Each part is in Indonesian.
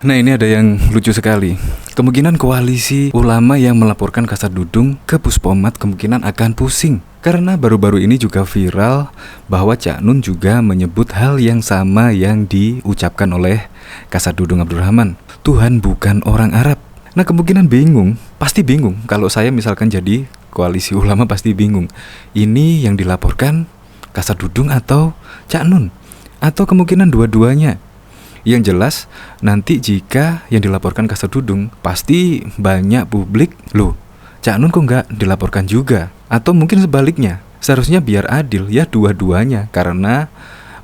Nah, ini ada yang lucu sekali. Kemungkinan koalisi ulama yang melaporkan Kasat Dudung ke Puspomat kemungkinan akan pusing. Karena baru-baru ini juga viral bahwa Cak Nun juga menyebut hal yang sama yang diucapkan oleh Kasat Dudung Abdurrahman. Tuhan bukan orang Arab. Nah, kemungkinan bingung, pasti bingung. Kalau saya misalkan jadi koalisi ulama pasti bingung. Ini yang dilaporkan Kasat Dudung atau Cak Nun? Atau kemungkinan dua-duanya? Yang jelas, nanti jika yang dilaporkan Kasat Dudung, pasti banyak publik, loh, Cak Nun kok nggak dilaporkan juga? Atau mungkin sebaliknya, seharusnya biar adil, ya dua-duanya, karena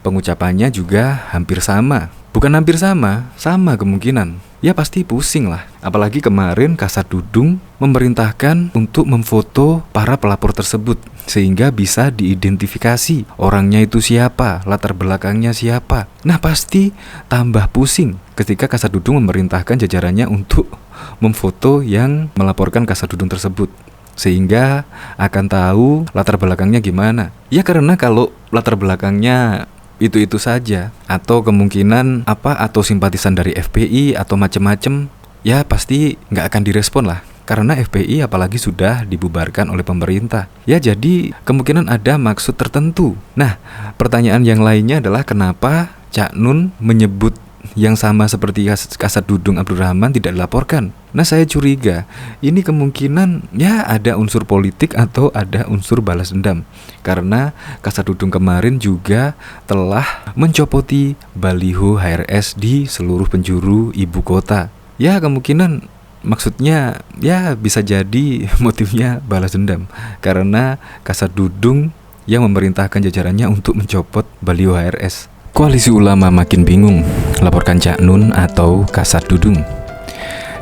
pengucapannya juga hampir sama. Bukan hampir sama, sama kemungkinan. Ya pasti pusing lah. Apalagi kemarin Kasat Dudung memerintahkan untuk memfoto para pelapor tersebut, sehingga bisa diidentifikasi orangnya itu siapa, latar belakangnya siapa. Nah pasti tambah pusing ketika Kasat Dudung memerintahkan jajarannya untuk memfoto yang melaporkan Kasat Dudung tersebut, sehingga akan tahu latar belakangnya gimana. Ya karena kalau latar belakangnya itu saja, atau kemungkinan atau simpatisan dari FPI atau macem-macem, ya pasti nggak akan direspon lah. Karena FPI apalagi sudah dibubarkan oleh pemerintah. Ya jadi kemungkinan ada maksud tertentu. Nah, pertanyaan yang lainnya adalah kenapa Cak Nun menyebut yang sama seperti Kasat Dudung Abdurrahman tidak dilaporkan. Nah, saya curiga ini kemungkinan ya ada unsur politik atau ada unsur balas dendam. Karena Kasat Dudung kemarin juga telah mencopoti baliho HRS di seluruh penjuru ibu kota. Ya kemungkinan maksudnya ya bisa jadi motifnya balas dendam, karena Kasat Dudung yang memerintahkan jajarannya untuk mencopot baliho HRS. Koalisi ulama makin bingung, laporkan Cak Nun atau Kasat Dudung.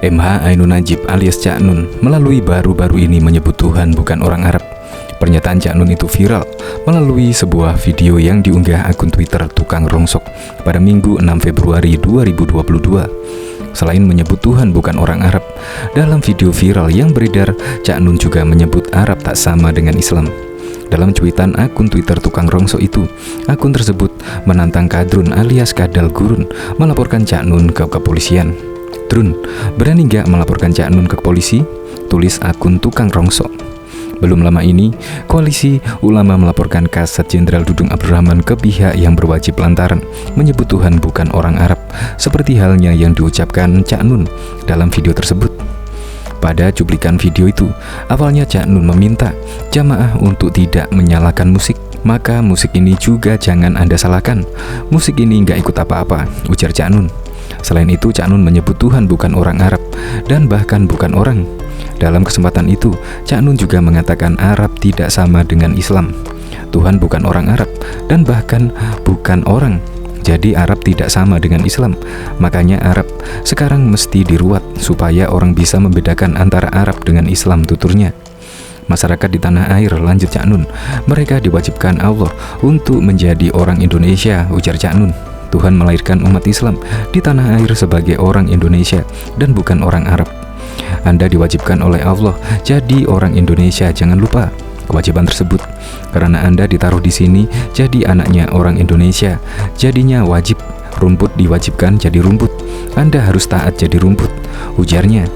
MH Ainun Najib alias Cak Nun melalui baru-baru ini menyebut Tuhan bukan orang Arab. Pernyataan Cak Nun itu viral melalui sebuah video yang diunggah akun Twitter Tukang Rongsok pada Minggu 6 Februari 2022. Selain menyebut Tuhan bukan orang Arab, dalam video viral yang beredar, Cak Nun juga menyebut Arab tak sama dengan Islam. Dalam cuitan akun Twitter Tukang Rongsok itu, akun tersebut menantang Kadrun alias Kadal Gurun melaporkan Cak Nun ke kepolisian. Drun, berani gak melaporkan Cak Nun ke polisi? Tulis akun Tukang Rongsok. Belum lama ini, koalisi ulama melaporkan Kasat Jenderal Dudung Abdurrahman ke pihak yang berwajib lantaran menyebut Tuhan bukan orang Arab, seperti halnya yang diucapkan Cak Nun dalam video tersebut. Pada cuplikan video itu, awalnya Cak Nun meminta jamaah untuk tidak menyalakan musik. Maka musik ini juga jangan Anda salahkan. Musik ini nggak ikut apa-apa, ujar Cak Nun. Selain itu, Cak Nun menyebut Tuhan bukan orang Arab dan bahkan bukan orang. Dalam kesempatan itu, Cak Nun juga mengatakan Arab tidak sama dengan Islam. Tuhan bukan orang Arab dan bahkan bukan orang. Jadi Arab tidak sama dengan Islam. Makanya Arab sekarang mesti diruat supaya orang bisa membedakan antara Arab dengan Islam, tuturnya. Masyarakat di tanah air, lanjut Cak Nun, mereka diwajibkan Allah untuk menjadi orang Indonesia, ujar Cak Nun. Tuhan melahirkan umat Islam di tanah air sebagai orang Indonesia dan bukan orang Arab. Anda diwajibkan oleh Allah jadi orang Indonesia, jangan lupa kewajiban tersebut. Karena Anda ditaruh di sini jadi anaknya orang Indonesia, jadinya wajib. Rumput diwajibkan jadi rumput, Anda harus taat jadi rumput, ujarnya.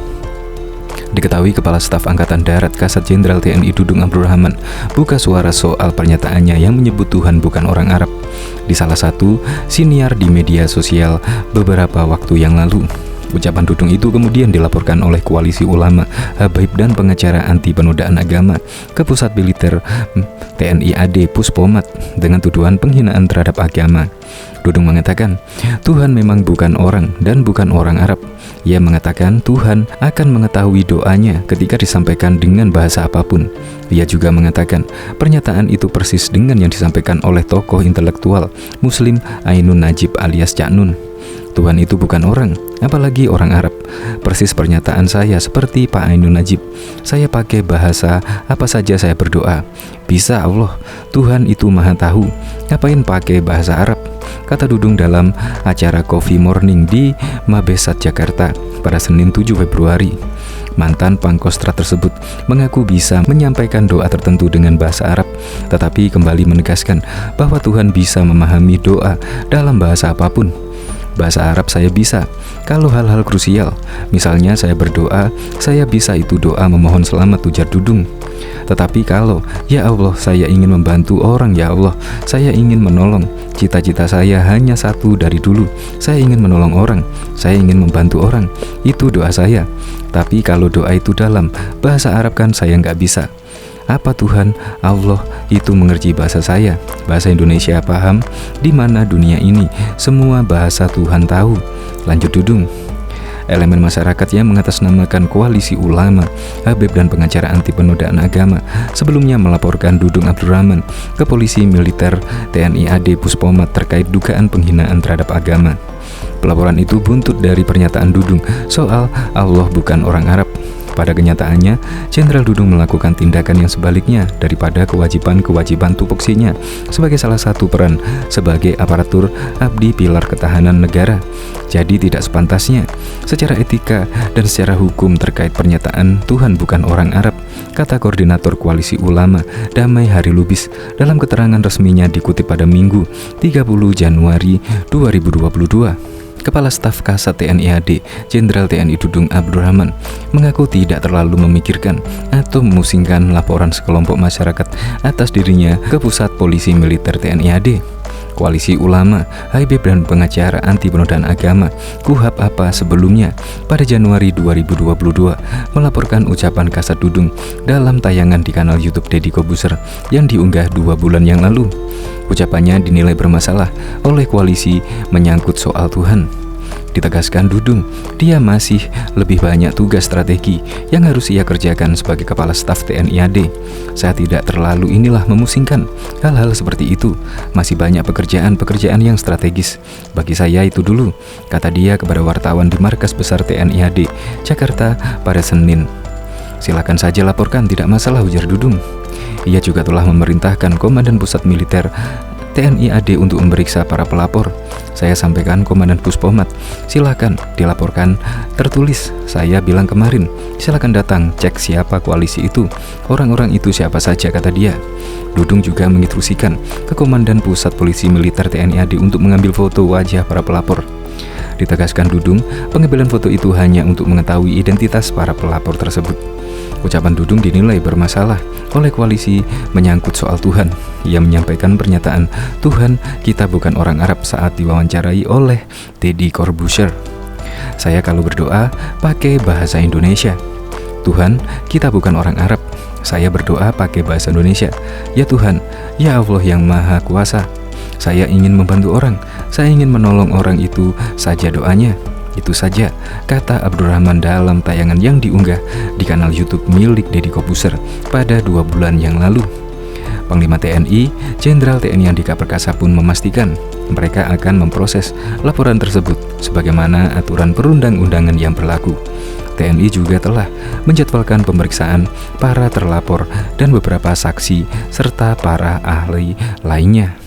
Diketahui Kepala Staf Angkatan Darat Kasat Jenderal TNI Dudung Abdurrahman buka suara soal pernyataannya yang menyebut Tuhan bukan orang Arab di salah satu siniar di media sosial beberapa waktu yang lalu. Ucapan Dudung itu kemudian dilaporkan oleh Koalisi Ulama, Habaib dan pengacara anti penodaan agama ke Pusat Militer TNI AD Puspomat dengan tuduhan penghinaan terhadap agama. Dudung mengatakan, Tuhan memang bukan orang dan bukan orang Arab. Ia mengatakan Tuhan akan mengetahui doanya ketika disampaikan dengan bahasa apapun. Ia juga mengatakan pernyataan itu persis dengan yang disampaikan oleh tokoh intelektual Muslim Ainun Najib alias Cak Nun. Tuhan itu bukan orang, apalagi orang Arab. Persis pernyataan saya seperti Pak Ainun Najib. Saya pakai bahasa apa saja saya berdoa. Bisa Allah, Tuhan itu maha tahu. Ngapain pakai bahasa Arab? Kata Dudung dalam acara Coffee Morning di Mabesat Jakarta pada Senin 7 Februari. Mantan Pangkostrat tersebut mengaku bisa menyampaikan doa tertentu dengan bahasa Arab, tetapi kembali menegaskan bahwa Tuhan bisa memahami doa dalam bahasa apapun. Bahasa Arab saya bisa. Kalau hal-hal krusial, misalnya saya berdoa, saya bisa itu doa memohon selamat, ujar Dudung. Tetapi kalau, ya Allah, saya ingin membantu orang, ya Allah, saya ingin menolong. Cita-cita saya hanya satu dari dulu. Saya ingin menolong orang, saya ingin membantu orang. Itu doa saya. Tapi kalau doa itu dalam bahasa Arab kan saya nggak bisa. Apa Tuhan, Allah itu mengerti bahasa saya, bahasa Indonesia paham, di mana dunia ini semua bahasa Tuhan tahu. Lanjut Dudung. Elemen masyarakat yang mengatasnamakan Koalisi Ulama, Habib dan pengacara anti penodaan agama sebelumnya melaporkan Dudung Abdurrahman ke Polisi Militer TNI AD Puspomat terkait dugaan penghinaan terhadap agama. Pelaporan itu buntut dari pernyataan Dudung soal Allah bukan orang Arab. Pada kenyataannya, Jenderal Dudung melakukan tindakan yang sebaliknya daripada kewajiban-kewajiban tupoksinya sebagai salah satu peran sebagai aparatur abdi pilar ketahanan negara. Jadi tidak sepantasnya secara etika dan secara hukum terkait pernyataan Tuhan bukan orang Arab, kata Koordinator Koalisi Ulama Damai Hari Lubis dalam keterangan resminya dikutip pada Minggu 30 Januari 2022. Kepala Staf Kasat TNI AD, Jenderal TNI Dudung Abdurrahman, mengaku tidak terlalu memikirkan atau memusingkan laporan sekelompok masyarakat atas dirinya ke Pusat Polisi Militer TNI AD. Koalisi Ulama, Habib dan pengacara anti penodaan agama KUHAP APA sebelumnya pada Januari 2022 melaporkan ucapan Kasat Dudung dalam tayangan di kanal YouTube Deddy Kobuser yang diunggah 2 bulan yang lalu. Ucapannya dinilai bermasalah oleh koalisi menyangkut soal Tuhan. Ditegaskan Dudung, dia masih lebih banyak tugas strategi yang harus ia kerjakan sebagai Kepala Staf TNI AD. Saya tidak terlalu memusingkan hal-hal seperti itu. Masih banyak pekerjaan-pekerjaan yang strategis. Bagi saya itu dulu, kata dia kepada wartawan di Markas Besar TNI AD, Jakarta pada Senin. Silakan saja laporkan, tidak masalah, ujar Dudung. Ia juga telah memerintahkan Komandan Pusat Militer TNI AD untuk memeriksa para pelapor. Saya sampaikan Komandan Puspomat, silakan dilaporkan tertulis. Saya bilang kemarin, silakan datang cek siapa koalisi itu, orang-orang itu siapa saja, kata dia. Dudung juga menginstruksikan ke Komandan Pusat Polisi Militer TNI AD untuk mengambil foto wajah para pelapor. Ditegaskan Dudung, pengambilan foto itu hanya untuk mengetahui identitas para pelapor tersebut. Ucapan Dudung dinilai bermasalah oleh koalisi menyangkut soal Tuhan. Ia menyampaikan pernyataan Tuhan kita bukan orang Arab saat diwawancarai oleh Deddy Corbuzier. Saya kalau berdoa pakai bahasa Indonesia. Tuhan kita bukan orang Arab. Saya berdoa pakai bahasa Indonesia. Ya Tuhan, ya Allah yang Maha Kuasa. Saya ingin membantu orang. Saya ingin menolong orang, itu saja doanya. Itu saja, kata Abdurrahman dalam tayangan yang diunggah di kanal YouTube milik Deddy Kobuser pada 2 bulan yang lalu. Panglima TNI, Jenderal TNI Andika Perkasa pun memastikan mereka akan memproses laporan tersebut sebagaimana aturan perundang-undangan yang berlaku. TNI juga telah menjadwalkan pemeriksaan para terlapor dan beberapa saksi serta para ahli lainnya.